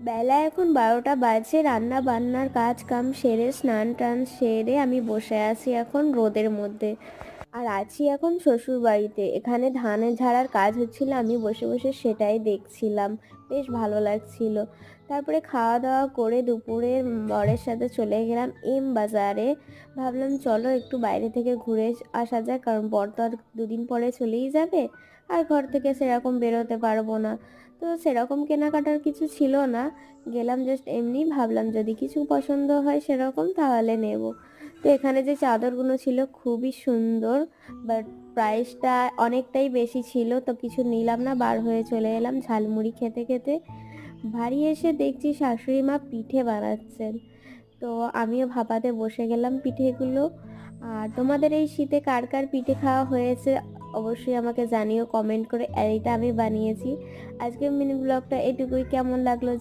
বেলা এখন 12টা বাজে, রান্না বান্নার কাজ কাম সেরে স্নান টান সেরে আমি বসে আছি এখন রোদের মধ্যে। আর আছি এখন শ্বশুর বাড়িতে, এখানে ধান ঝাড়ার কাজ হচ্ছিল, আমি বসে বসে সেটাই দেখছিলাম। বেশ ভালো লাগছিল। তারপরে খাওয়া দাওয়া করে দুপুরে বরের সাথে চলে গেলাম বাজারে। ভাবলাম চলো একটু বাইরে থেকে ঘুরে আসা যাক, কারণ বর তো আর দুদিন পরে চলেই যাবে, আর ঘর থেকে সেরকম বেরোতে পারবো না। তো সেরকম কেনাকাটার কিছু ছিল না, গেলাম জাস্ট এমনি, ভাবলাম যদি কিছু পছন্দ হয় সেরকম তাহলে নেব। তো এখানে যে চাদরগুলো ছিল খুবই সুন্দর, বাট প্রাইসটা অনেকটাই বেশি ছিল, তো কিছু নিলাম না, বার হয়ে চলে এলাম ঝালমুড়ি খেতে খেতে। বাড়ি এসে দেখছি শাশুড়ি মা পিঠে বানাচ্ছেন, তো আমিও ভাপাতে বসে গেলাম পিঠেগুলো। আর তোমাদের এই শীতে কার কার পিঠে খাওয়া হয়েছে অবশ্যই আমাকে জানিও কমেন্ট করে, আর এটা আমি বানিয়েছি। আজকের মিনি ব্লগটা এটুকুই, কেমন লাগলো